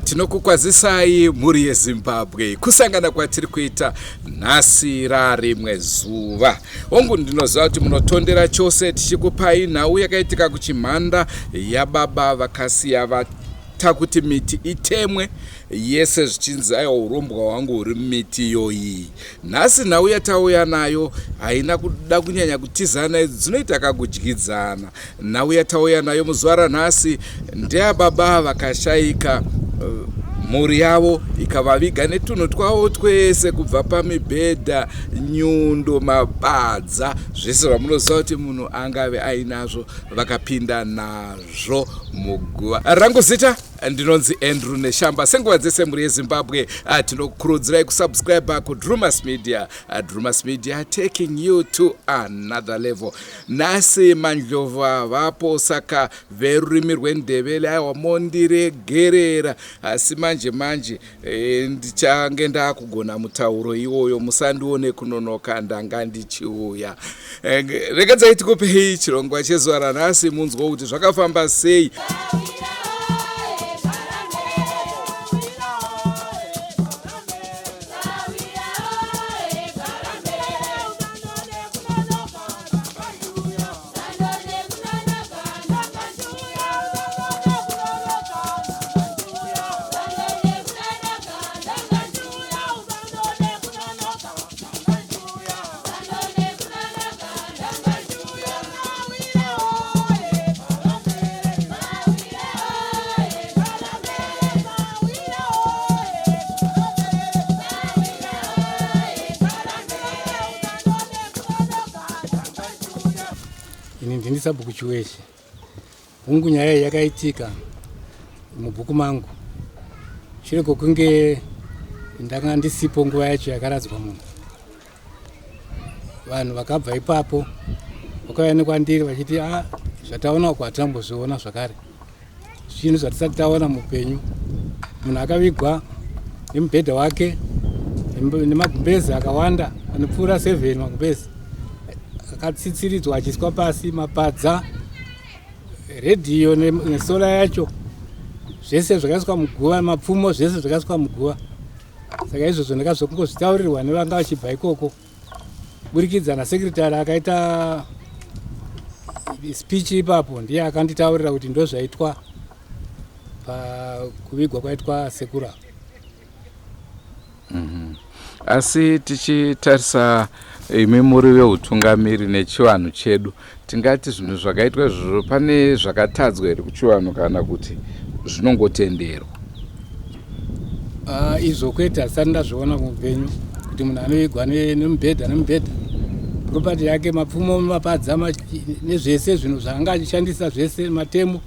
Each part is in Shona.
Tinokukwazisai mhuri yeZimbabwe kusangana kwatiri kuita nhasi rarimwe zuva. Hongu ndinoziva kuti munotondera chose tichikupai nhau yakaitika kuchimhanda yababa vakasiya vata kuti miti itemwe yese zvichinzi aiwa urombwa hwangu huri miti iyoyi. Nhasi nhau yatauya nayo haina kuda kunyanya kutizana, dzinoita kakudyidzana. Nhau yatauya nayo muzuva ranhasi ndeyababa vakashayika mhuri yavo ikavaviga netunhu twavo twese kubva pamibhedha, nyundo, mabadza, zvese zvamunoziva kuti munhu angave ainazvo vakapinda nazvo muguva. Rangu zita ndinonzi Andrew Neshamba. Senguva dzese mhuri yeZimbabwe tinokurudzirai kusubscribe kuDrewmas Media. Drewmas Media taking you to another level. Nhasi manjova vapo, saka verurimi rwendebele aiwa mondiregerera, asi manje ndichange ndakugona mutauro iwoyo, musandione kunonoka ndanga ndichiuya. Regedzai tikupei chirongwa chezuva ranhasi munzwa kuti zvakafamba sei. Ndinisabu kuchiweshe hungu nyaya yakaitika mubhuku mangu shure kwekunge ndanga ndisipo nguva yacho yakaradzwa munhu. Vanhu vakabva ipapo vakauya nekwandiri vachiti zvataona uko hatambozviona zvakare, zvinhu zvatisati taona muupenyu. Munhu akavigwa nemubhedha wake nemagumbezi akawanda anopfuura 7 magumbezi akatsitsiridzwa achiiswa pasi, mapadza, redhiyo nesora yacho zvese zvakaiswa muguva, mapfumo zvese zvakaiswa muguva. Saka izvozvo ndakazokungozvitaurirwa nevanga vachibva ikoko burikidza nasekretari akaita speech ipapo, ndiye akanditaurira kuti ndozvaitwa pakuvigwa kwaitwa sekura. Asi tichitarisa imi muri veutungamiri nechivanhu chedu, tingati zvinhu zvakaitwa izvozvo pane zvakatadzwa here kuchivanhu kana kuti zvinongotenderwa? Izvo kwete hasati ndazviona muupenyu, kuti munhu anovigwa nemubhedha propati yake, mapfumo, mapadza nezvese zvinhu zvaanga achishandisa zvese, matemo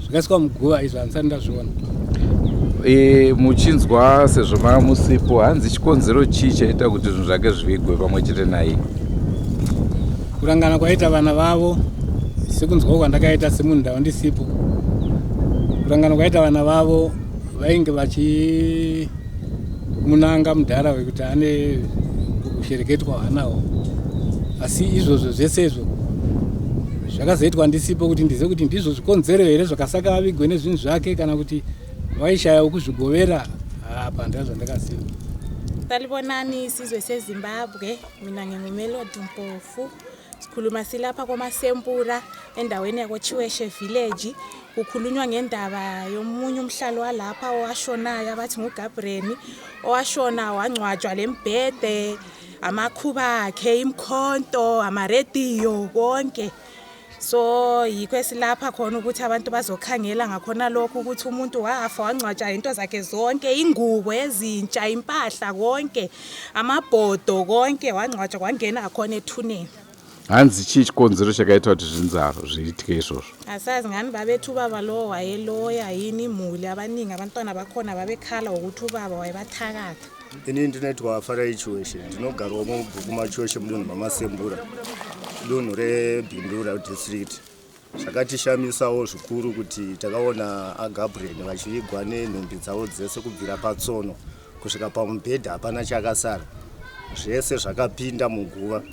zvakaiswa muguva, izvo handisati ndazviona. Muchinzwa sezvo mava musipo, hanzi chikonzero chii chaita kuti zvinhu zvake zvivigwe pamwe chete naye? Kurangana kwaita vana vavo, sekunzwawo kwandakaita semunhu ndau ndisipo. Kurangana kwaita vana vavo vainge vachimunanga mudhara wekuti ane kushereketwa hanawo, asi izvozvo zvese izvo zvakazoitwa ndisipo kuti ndizive kuti ndizvo zvikonzero here zvakasaka vavigwe nezvinhu zvake kana kuti vaishaya ukuzvigovera. Pandira zvandakaziva. Salibonani isizwe seZimbabwe, mina nginguMelody Mpofu. Sikhuluma silapha kwaMasempura endaweni yakoChiweshe village. Kukhulunywa ngendaba yomunye umhlalo walapha owashonayo abathi nguGabriel, owashona wangcwatshwa lembhede, amakhuba akhe, imkhonto, amarediyo konke. So yikho esilapha khona ukuthi abantu bazokhangela ngakhona lokho ukuthi umuntu wafa wangcwatshwa into zakhe zonke, ingubo ezintsha, impahla konke, amabhodo konke, wangcwatshwa kwangena khona ethuneni. Hanzi chii chikonzero chakaita kuti zvinzaro zviitike izvozvo? Asazi ngani babethu ubaba lo wayeloya yini imuli abaningi abantwana bakhona babekhala ukuthi ubaba wayebathakatha. Ini ndinoitwa Farai Chiweshe, ndinogarwa mubhuku maChiweshe mudunhu maMasempura, dunhu reBindura district. Zvakatishamisawo zvikuru kuti takaona aGabriel vachivigwa nenhumbi dzavo dzese kubvira patsono kusvika pamubhedha hapana chakasara, zvese zvakapinda muguva.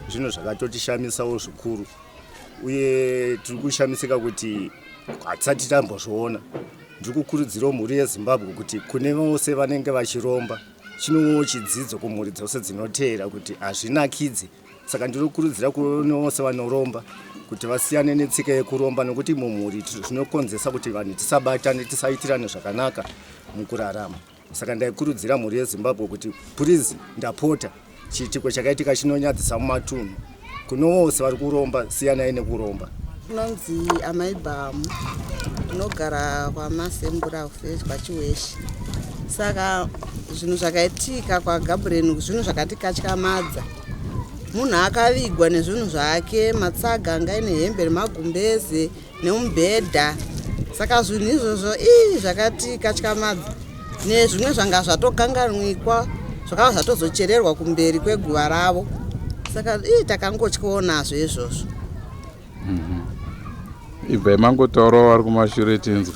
Zvinhu zvakatotishamisawo zvikuru, uye tiri kushamisika kuti hatisati tambozviona. ndikukurudzira mhuri yeZimbabwe kuti kune vose vanenge vachiromba chinowo chidzidzo kumhuri dzose dzinoteera kuti hazvinakidzi. Saka ndinokurudzira kune vose vanoromba kuti vasiyane netsika yekuromba nokuti mumhuri zvinokonzesa kuti vanhu tisabatane tisaitirane zvakanaka mukurarama. Saka ndaikurudzira mhuri yeZimbabwe kuti please ndapota chiitiko chakaitika chinonyadzisa mumatunhu kuno vose vari kuromba siyanai nekuromba. Nonzi amaibhamu tinogara kwamasembura kufezwa chiweshi. Saka zvinhu zvakaitika kwaGabriel zvinhu zvakatikatyamadza. Munhu akavigwa nezvinhu zvake, matsaga anga ine hembe nemagumbeze nemubhedha. Saka zvinhu izvozvo zvakatikatyamadza. Nezvimwe zvanga zvatokanganwikwa zvakava zvatozochererwa kumberi kweguva ravo. Saka takangotyawo nazvo izvozvo. Ibva mangotaurawo vari kumashure tinzwe.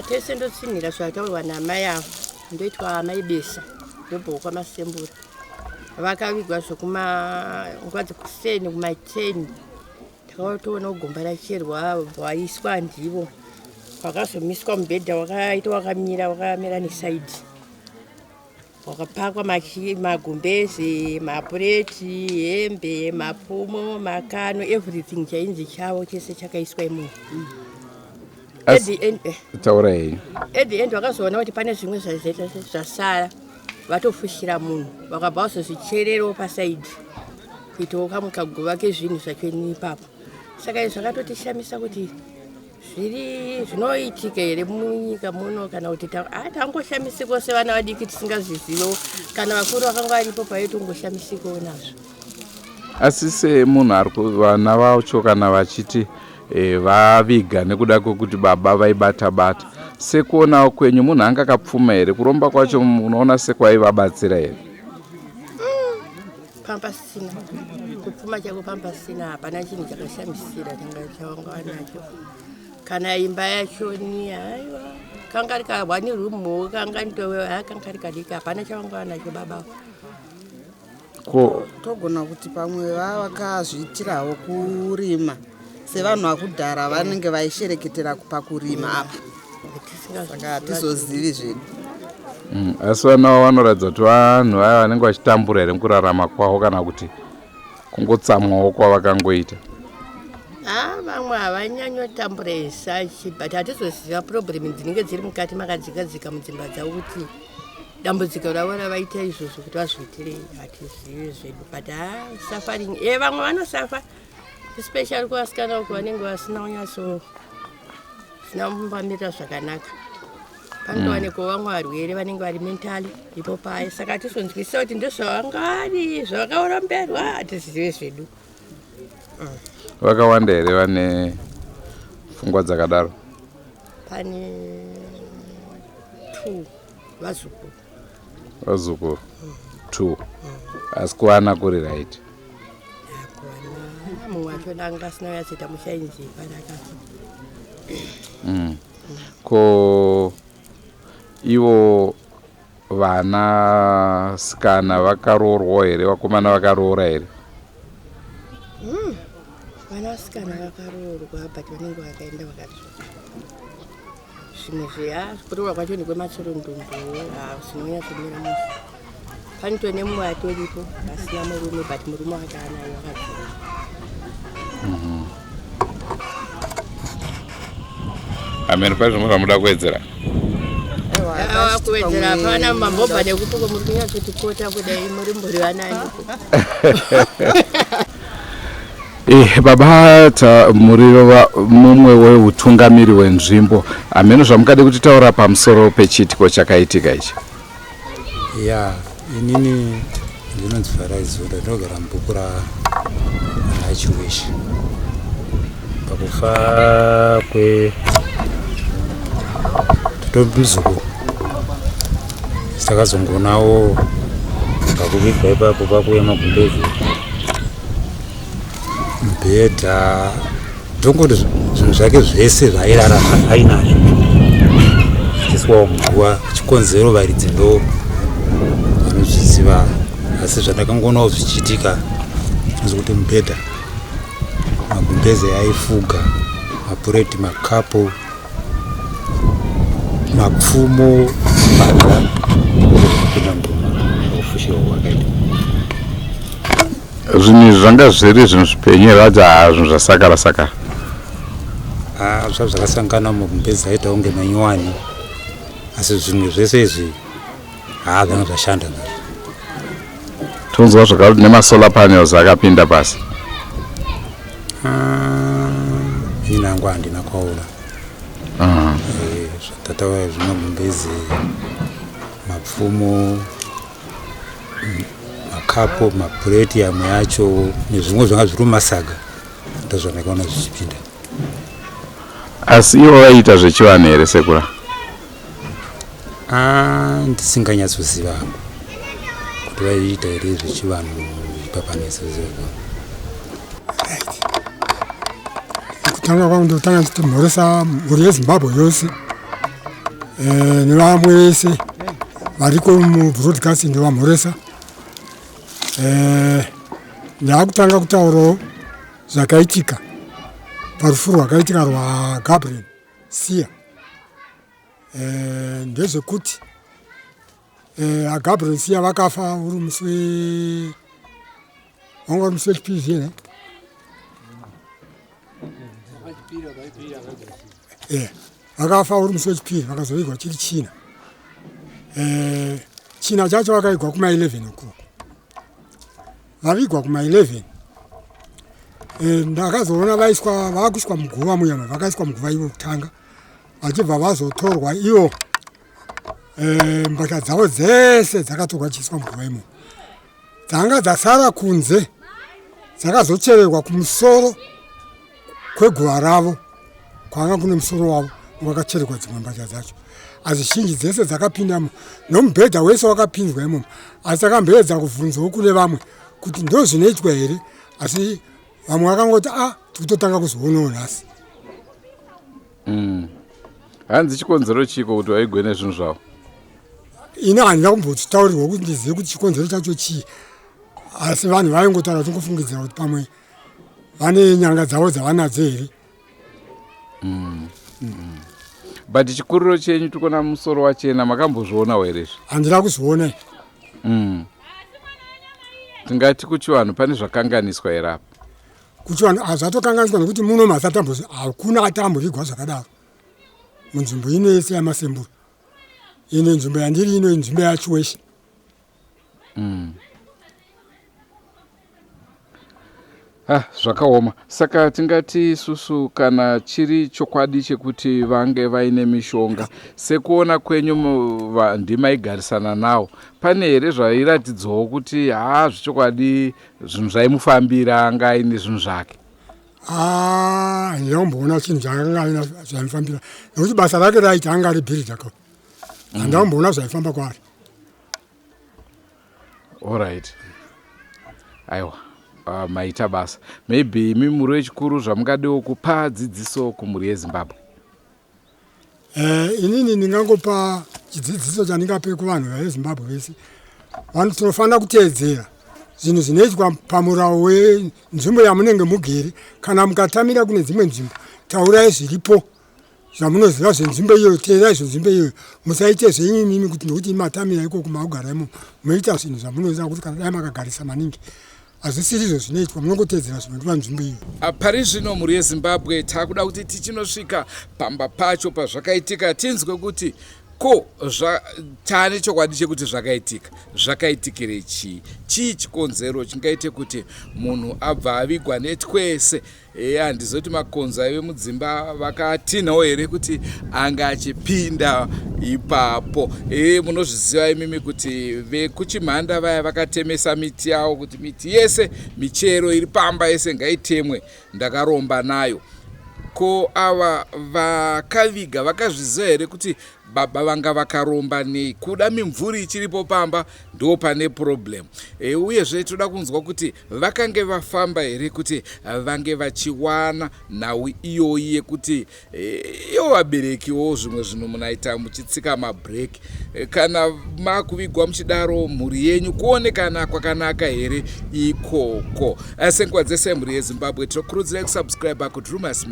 Tese ndotsinhira zvataurwa namai avo. Ndoitwa amai Besa ndobva kwamasembura. Vakavigwa nguva dzekuseni kuma10 takatoona gomba racherwa vaiswa ndivo vakazomiswa mubhedha wakaita wakamira wakamira nesaidhi wakapakwa magumbeze, mapureti, hembe, mapumo, makano, everything chainzi chavo chese chakaiswa imomo. At the end wakazoona kuti pane zvimwe zvasara vatofushira munhu vakabva vazozvichererawo pasaidhi kuitawo kamwe kaguva kezvinhu zvacho ipapo. Saka izvi zvakatotishamisa kuti zvinoitika here munyika muno kana kuti tangoshamisikawo sevana vadiki tisingazvizivewo kana vakuru vakanga varipo paitongoshamisikawo nazvo. Asi semunhu vana vacho kana vachiti vaviga nekuda kwekuti baba vaibata-bata, sekuonawo kwenyu munhu anga akapfuma here kuromba kwacho unoona sekwaivabatsira here? Pampasina kupfuma chako pampasina hapana chinhu chakashamisira chawanga nacho. Kana imba yacho ni aiwa kanga rikawa ni rumu kanga ndowe kanga rikadika hapana chawanga nacho baba. Togona kuti pamwe vakazviitirawo kurima sevanhu vakudhara vanenge vaishereketera pakurima apa. Saka hatizozivi zvedu. Asi vanawo vanoratidza kuti vanhu vaya vanenge vachitambura here mukurarama kwavo kana kuti kungotsamwawo kwavakangoita? Vamwe havanyanyotambura esachi but hatizoziva problem dzinenge dziri mukati makadzikadzika mudzimba dzavo kuti dambudziko ravo ravaita izvozvo kuti vazviitirei hatizivi zvedu but suffering vamwe vanosafa especially kuvasikana uko vanenge vasina unyatso sina mumbamira zvakanaka. Pandowanikwa vamwe varwere vanenge vari mentally ipo paye. Saka hatizonzwisa kuti ndozvavanga vari zvavakauromberwa hatizive zvedu. Vakawanda here vane pfungwa dzakadaro? Pane 2 vazukuru 2 asi kuwana kuri right? Mumwe wacho danga asina uyatsoita mushainzi padakasi. Ko ivo vanasikana vakaroorwa here, vakomana vakaroora here? Vanasikana vakaroorwa but vanenge vakaenda vakatsva. Zvimwe kuroorwa kwacho nekwematsirondumbu zvinonyatsomira musi. Panito nemumwe atoripo asina murume but murume wake anayo akadzora. Amene pazvo munoda kuwedzera? Kuwedzera hapana mambobva nekupuko muri kunyatsotikota kudai muri mburi vanani. Baba muri mumwe weutungamiri wenzvimbo, amene zvamukade kutitaura pamusoro pechiitiko chakaitika ichi? Inini ndinonzi Zvoiswa ndinogara mubhukura rachiweshi. Pakufa kwetombizuku takazongonawo pakuvigwa ipapo pakuuya magumbezi, mubhedha, tongoti zvinhu zvake zvese zvairarama ainazvo zvichiiswawo muguva. Chikonzero varidzi ndo vanozviziva, asi zvandakangonawo zvichiitika zvinozi kuti mubhedha, magumbeze aifuga, mapureti, makapu, mapfumo bada kupinda muruma ufushiro hwakaita zvinhu zvanga zviri zvinhu zvipenyera kuti zvinhu zvasakara zvakasangana mukumbezi aita unge manyuwani asi zvinhu zvese izvi zvanga zvashanda nazvo tonzwa zvakati nemasolar panels akapinda pasi inangu handina kwaura zvatataura zvino mumbezi mapfumo makapo mapureti amwe yacho nezvimwe zvanga zviri mumasaga ndozvandakaona zvichipinda asi ivo vaiita zvechivanhu here sekura ndisinganyatsoziva hangu kuti vaiita here zvechivanhu ipapanisa kutanga kwangu ndotanga kuti mhoresa mhuri yezimbabwe yose nevamwe vese variko mubroadcast ndovamhoresa ndakutanga kutaurawo zvakaitika parufu rwakaitika rwaGabriel Siya ndezvekuti aGabriel Siya vakafa uri musi wanga uri musi wechipiri here vakafa uri musi wechipiri vakazovigwa chiri China China chacho vakaigwa kuma11 ukoko vavigwa kuma11 ndakazoona vakuiswa muguva muyama vakaiswa muguva ivo kutanga vachibva vazotorwa ivo mbatya dzavo dzese dzakatorwa chiiswa muguva imo dzanga dzasara kunze dzakazochererwa kumusoro kweguva ravo kwanga kune musoro wavo wakachererwa dzimwe mbatya dzacho asi zhinji dzese dzakapindamo nomubhedha wese wakapinzwa imomo asi takamboedza kubvunzawo kune vamwe kuti ndo zvinoitwa here asi vamwe vakangoti tikutotanga kuzoonawo nhasi hanzi chikonzero chiko kuti vaigwe nezvinhu zvavo ini handina kumbotitaurirwa kuti ndizive kuti chikonzero chacho chii asi vanhu vaingotaura tingofungidzira kuti pamwe vane nyanga dzavo dzavanadzo here but chikuriro chenyu tikona musoro wachena makambozvionawo here izvi handina kuzviona tingati kuchivanhu pane zvakanganiswa here apa kuchivanhu hazvatokanganiswa nekuti muno masatambo hakuna atambovigwa zvakadaro munzvimbo ino yese yamasembura ine nzvimbo yandiri ino nzvimbo yachiweshe zvakaoma saka tingati isusu kana chiri chokwadi chekuti vange vaine mishonga sekuona kwenyu ndimaigarisana nawo pane here zvairatidzawo kuti zvechokwadi zvinhu zvaimufambira anga aine zvinhu zvake handakumboona chinhu chakanga zvaimufambira nekuti basa rake raiti anga ari bhiridhaka handakumboona zvaifamba kwaari allright aiwa maita basa maybe imi muri wechikuru zvamungadewo kupa dzidziso kumhuri yezimbabwe inini ndingangopa chidzidziso chandingape kuvanhu vezimbabwe vese vanhu tinofanira kuteedzera zvinhu zvinoitwa pamurawo wenzvimbo yamunenge mugere kana mukatamira kune dzimwe nzvimbo taurai zviripo zvamunoziva zvenzvimbo iyoyo teerai zvenzvimbo iyoyo musaite zvenyimimi kuti ndokuti matamira ikoko maugara imo munoita zvinhu zvamunoziva kuti kana dai makagarisa maningi hazvisiri izvo zvinoitwa munongotedzera zvinodiwa nzvimbo iyo pari zvino mhuri yezimbabwe takuda kuti tichinosvika pamba pacho pazvakaitika tinzwe kuti ko tane chokwadi chekuti zvakaitikire chii chikonzero chingaite kuti munhu abva avigwa netwese handizoti makonzo aive mudzimba vakatinhawo here kuti anga achipinda ipapo munozviziva imimi kuti vekuchimhanda vaya vakatemesa miti yavo kuti miti yese michero iri pamba yese ngaitemwe ndakaromba nayo ko ava vakaviga vakazviziva here kuti baba vanga vakaromba nei kuda mimvuri ichiripo pamba ndo pane problem uyezve toda kunzwa kuti vakange vafamba here kuti vange vachiwana nhau iyoyi yekuti ivo vaberekiwo zvimwe zvinhu munaita muchitsika mabreak kana makuvigwa muchidaro mhuri yenyu kuonekana kwakanaka here ikoko senguva dzese mhuri yezimbabwe tinokurudzira kusubscribe kudrewmas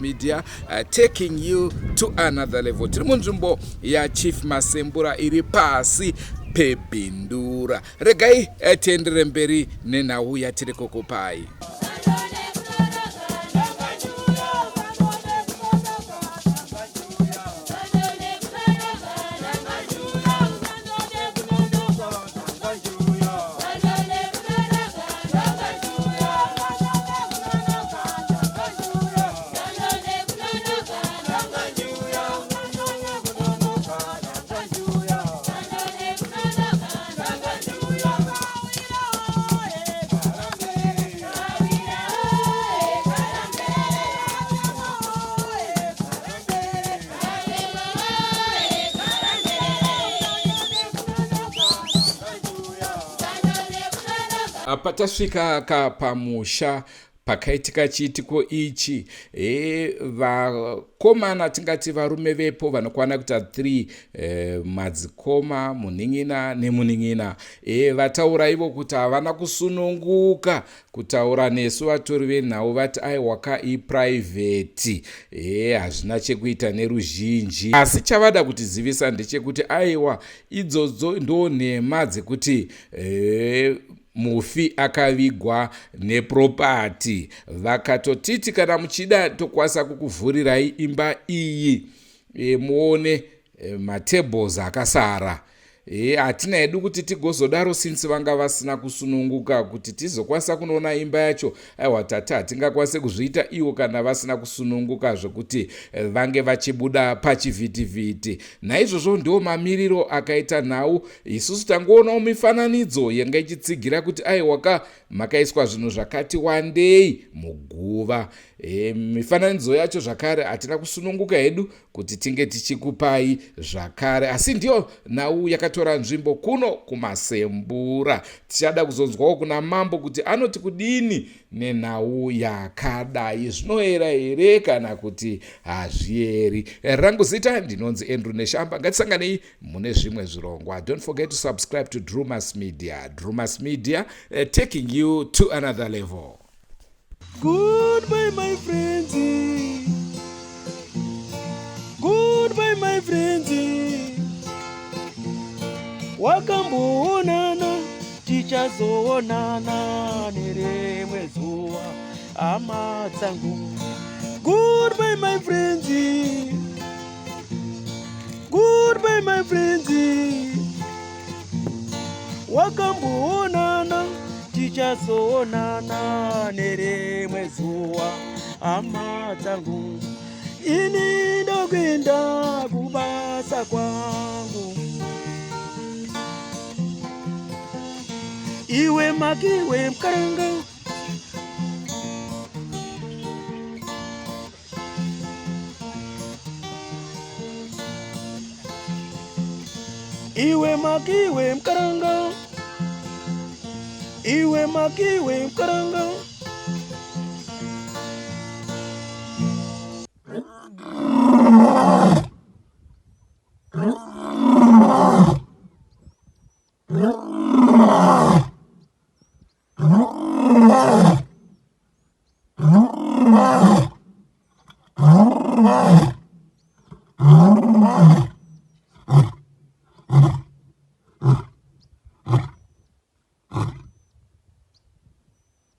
media taking you to another level tiri munzvimbo nzvimbo yachief Masembura iri pasi peBindura. Regai tiendere mberi nenhau yatiri kukupai. Patasvika pamusha pakaitika chiitiko ichi, vakomana tingati varume vepo vanokwana kuita 3, madzikoma, munhin'ina nemunhin'ina, vataura ivo kuti havana kusununguka kutaura nesu vatori venhau, vati aiwaka iprivate, hazvina chekuita neruzhinji. Asi chavada kutizivisa ndechekuti aiwa idzodzo ndo nhema dzekuti mufi akavigwa nepropati. Vakatotiti kana muchida tokwanisa kukuvhurirai imba iyi, muone matables akasara. Hatina hedu kuti tigozodaro since vanga vasina kusununguka kuti tizokwanisa kunoona imba yacho. Aiwa tata hatingakwanise kuzviita iwo kana vasina kusununguka zvokuti vange vachibuda pachivhitivhiti. Naizvozvo ndio mamiriro akaita nhau. Isusu tangoonawo mifananidzo yanga ichitsigira kuti aiwaka makaiswa zvinhu zvakati wandei muguva. Mifananidzo yacho zvakare hatina kusununguka hedu kuti tinge tichikupai zvakare, asi ndio nhau yakatora nzvimbo kuno kumasembura. Tichada kuzonzwawo kuna mambo kuti anoti kudini nenhau yakadai, zvinoera here kana kuti hazvieri. Rangu zita ndinonzi Andrew Neshamba. Ngatisanganei mune zvimwe zvirongwa. Don't forget to subscribe to Drewmas Media. Drewmas Media, taking you to another level. Goodbye, my friends. Goodbye, my friends. Wakamboonana, tichazoonana nerimwe zuva, hama dzangu. Goodbye, my friends. Goodbye, my friends. Wakamboonana, tichazoonana nerimwe zuva, hama dzangu. Ini ndokwenda kubasa kwangu. Iwe magiwe mkaranga. Iwe magiwe mkaranga. Iwe magiwe mkaranga. Ah!